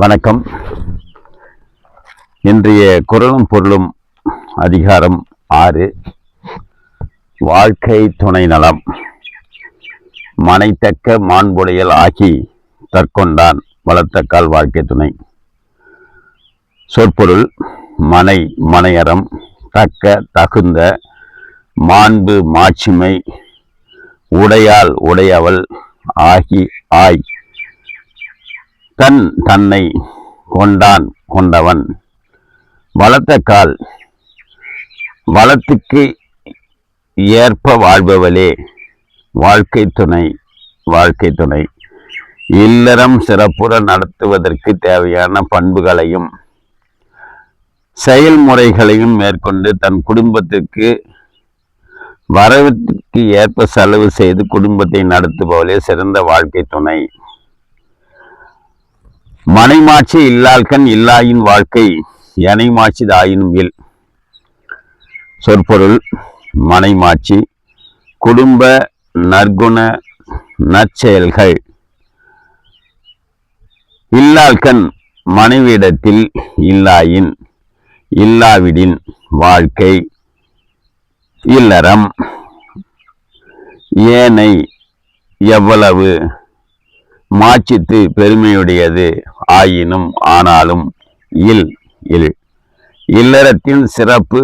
வணக்கம். இன்றைய குரலும் பொருளும் அதிகாரம் 6. வாழ்க்கை துணை நலம். மனைத்தக்க மாண்புடையல் ஆகி தற்கொண்டான் வளர்த்தக்கால் வாழ்க்கை துணை. சொற்பொருள்: மனை மனையறம், தக்க தகுந்த, மாண்பு மாட்சிமை, உடையாள் உடையவள், ஆகி ஆய், தன்னை கொண்டான் கொண்டவன், வளர்த்தக்கால் வளத்துக்கு ஏற்ப வாழ்பவளே வாழ்க்கை துணை. வாழ்க்கை துணை இல்லறம் சிறப்புற நடத்துவதற்கு தேவையான பண்புகளையும் செயல்முறைகளையும் மேற்கொண்டு தன் குடும்பத்திற்கு வரவிற்கு ஏற்ப செலவு செய்து குடும்பத்தை நடத்துபவளே சிறந்த வாழ்க்கை துணை. மனைமாட்சி இல்லாள்கண் இல்லாயின் வாழ்க்கை எனைமாட்சி தாயினும் இல். சொற்பொருள்: மனைமாட்சி குடும்ப நற்குண நற்செயல்கள். இல்லாள்கண் மனைவியிடத்தில் இல்லாயின், இல்லாவிடின் வாழ்க்கை இல்லறம் ஏனை எவ்வளவு மாட்சித்து பெருமையுடையது ஆயினும் ஆனாலும் இல். இல்லறத்தின் சிறப்பு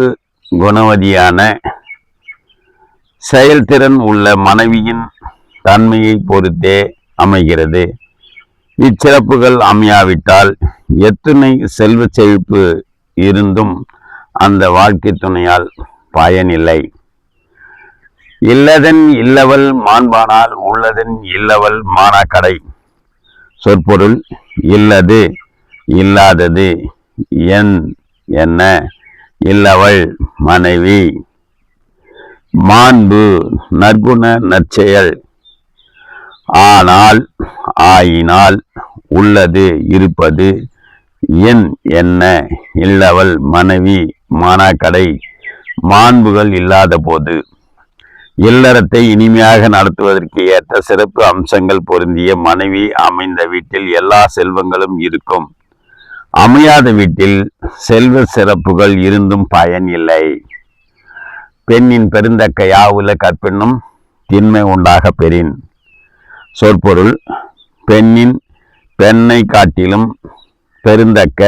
குணவதியான செயல்திறன் உள்ள மனைவியின் தன்மையை பொறுத்தே அமைகிறது. இச்சிறப்புகள் அமையாவிட்டால் எத்துணை செல்வ செழிப்பு இருந்தும் அந்த வாழ்க்கை துணையால் பயனில்லை. இல்லதன் இல்லவள் மாண்பானால் உள்ளதன் இல்லவள் மானா கடை. சொற்பொருள்: இல்லது இல்லாதது என்ன இல்லவள் மனைவி, மாண்பு நற்குண நற்செயல், ஆனால் ஆயினால் உள்ளது இருப்பது என்ன இல்லவள் மனைவி மானாக்கடை மாண்புகள் இல்லாத போது. இல்லறத்தை இனிமையாக நடத்துவதற்கு ஏற்ற சிறப்பு அம்சங்கள் பொருந்திய மனைவி அமைந்த வீட்டில் எல்லா செல்வங்களும் இருக்கும். அமையாத வீட்டில் செல்வ சிறப்புகள் இருந்தும் பயன் இல்லை. பெண்ணின் பெருந்தக்க யாவுல கற்பெண்ணும் திண்மை உண்டாக பெறின். சொற்பொருள்: பெண்ணை காட்டிலும் பெருந்தக்க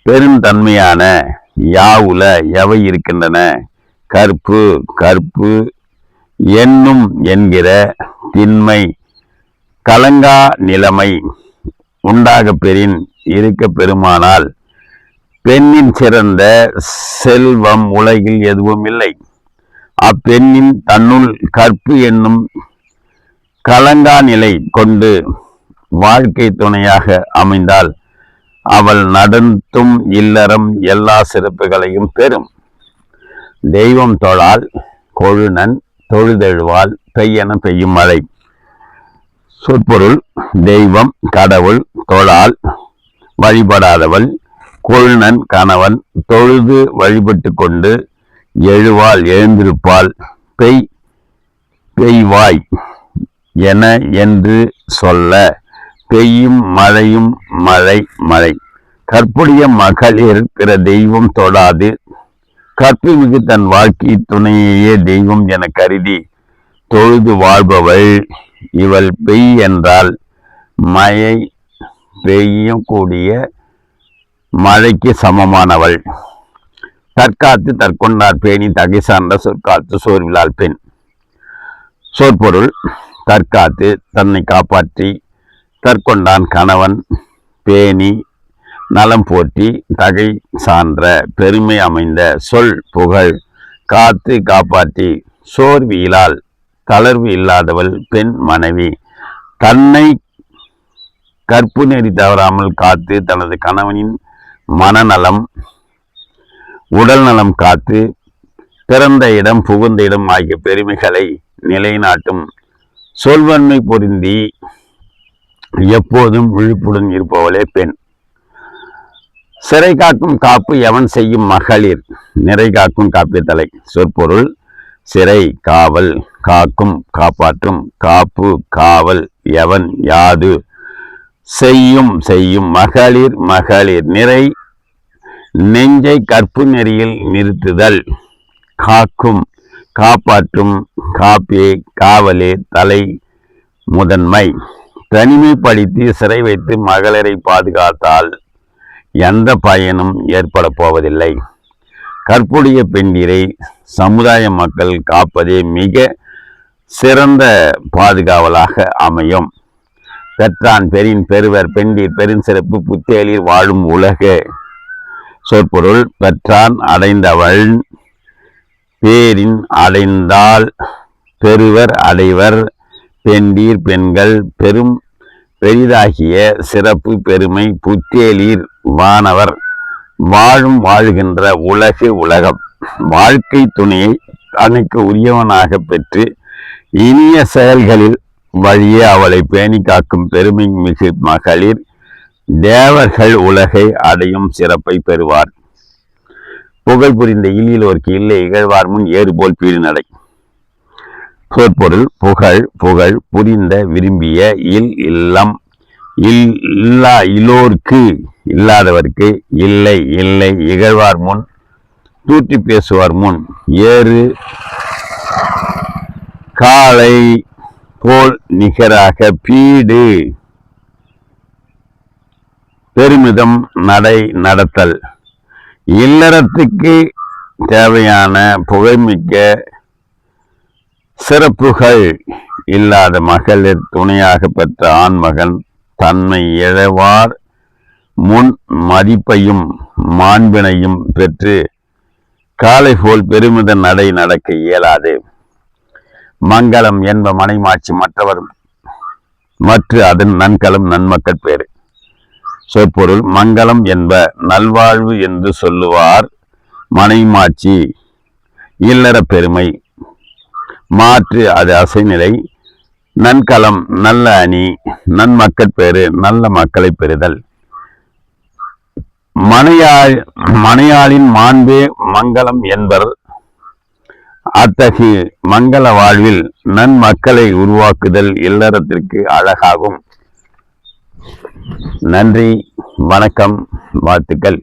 பெருந்தன்மையான யாவுல எவை இருக்கின்றன? கற்பு என்னும் என்கிற திண்மை கலங்கா நிலைமை உண்டாக பெறின் இருக்க பெருமானால் பெண்ணின் சிறந்த செல்வம் உலகில் எதுவும் இல்லை. அப்பெண்ணின் தன்னுள் கற்பு என்னும் கலங்கா நிலை கொண்டு வாழ்க்கை துணையாக அமைந்தால் அவள் நடத்தும் இல்லறம் எல்லா சிறப்புகளையும் பெறும். தெய்வம் தொழால் கொழுநன் தொழுதெழுவால் பெய்யென பெய்யும் மழை. சொற்பொருள்: தெய்வம் கடவுள் தொழால் வழிபடாதவள், கொழுநன் கணவன் தொழுது வழிபட்டு கொண்டு எழுவால் எழுந்திருப்பால், பெய்வாய் என என்று சொல்ல பெய்யும் மழையும் மழை. கற்புடைய மகளிர் பிற தெய்வம் தொடாது கற்புமிகு தன் வாழ்க்கை துணையையே தெய்வம் என கருதி தொழுது வாழ்பவள் இவள். பெய் என்றால் மழை பெய்யக்கூடிய மழைக்கு சமமானவள். தற்காத்து தற்கொண்டார் பேணி தகை சார்ந்த சொற்காத்து சோர்விலால் பெண். சொற்பொருள்: தற்காத்து தன்னை காப்பாற்றி தற்கொண்டான் கணவன் பேணி நலம் போற்றி தகை சான்ற பெருமை அமைந்த சொல் புகழ் காத்து காப்பாற்றி சோர்வு இலால் தளர்வு இல்லாதவள் பெண் மனைவி. தன்னை கற்பு நெறி தவறாமல் காத்து தனது கணவனின் மனநலம் உடல் நலம் காத்து பிறந்த இடம் புகுந்த இடம் ஆகிய பெருமைகளை நிலைநாட்டும் சொல்வன்மை பொருந்தி எப்போதும் விழிப்புடன் இருப்பவளே பெண். சிறை காக்கும் காப்பு எவன் செய்யும் மகளிர் நிறை காக்கும் காப்பிய தலை. சொற்பொருள்: சிறை காவல் காக்கும் காப்பாற்றும் காப்பு காவல் எவன் யாது செய்யும் மகளிர் நிறை நெஞ்சை கற்பு நெறியில் நிறுத்துதல். காப்பாற்றும் காப்பே காவலே தலை முதன்மை. தனிமைப்படுத்தி சிறை வைத்து மகளிரை பாதுகாத்தால் எந்த பயனும் ஏற்பட போவதில்லை. கற்புடைய பெண்டிரை சமுதாய மக்கள் காப்பதே மிக சிறந்த பாதுகாவலாக அமையும். பெற்றான் பெரின் பெறுவர் பெண்டீர் பெருஞ்சிறப்பு புத்தேலில் வாழும் உலக. சொற்பொருள்: பெற்றான் அடைந்தவள் பேரின் அடைந்தால் பெறுவர் அடைவர் பெண்டீர் பெண்கள் பெரும் பெரிதாகிய சிறப்பு பெருமை புத்தேலீர் வானவர் வாழும் வாழ்கின்ற உலகம். வாழ்க்கை துணையை தனக்கு உரியவனாக பெற்று இனிய செயல்களில் வழியே அவளை பேணி காக்கும் பெருமை மிகு மகளிர் தேவர்கள் உலகை அடையும் சிறப்பை பெறுவார். புகழ் புரிந்த இல்லோர்க்கு இல்லை இகழ்வார் முன் ஏறுபோல் பீடு நடை. சொற்பொருள்: புகழ் புரிந்த விரும்பிய இல்லம் இலோர்க்கு இல்லாதவர்க்கு இல்லை இகழ்வார் முன் தூற்றி பேசுவார் முன் ஏறு காலை போல் நிகராக பீடு பெருமிதம் நடத்தல். இல்லறத்துக்கு தேவையான புகழ்மிக்க சிறப்புகள் இல்லாத மகளிர் துணையாக பெற்ற ஆண்மகன் தன்மை இழவார் முன் மதிப்பையும் மாண்பினையும் பெற்று காலை போல் பெருமித நடக்க இயலாது. மங்களம் என்ப மனைமாட்சி மற்ற அதன் நன்கலம் நன்மக்கள் பேரு. சொற்பொருள்: மங்களம் என்ப நல்வாழ்வு என்று சொல்லுவார். மனைமாட்சி இல்லற பெருமை. மாற்று அது அசைநிலை. நன்கலம் நல்ல அணி. நன்மக்கள் பேரு நல்ல மக்களை பெறுதல். மனையாளின் மாண்பே மங்களம் என்பர். அத்தகைய மங்கள வாழ்வில் நன்மக்களை உருவாக்குதல் இல்லறத்திற்கு அழகாகும். நன்றி, வணக்கம், வாழ்த்துக்கள்.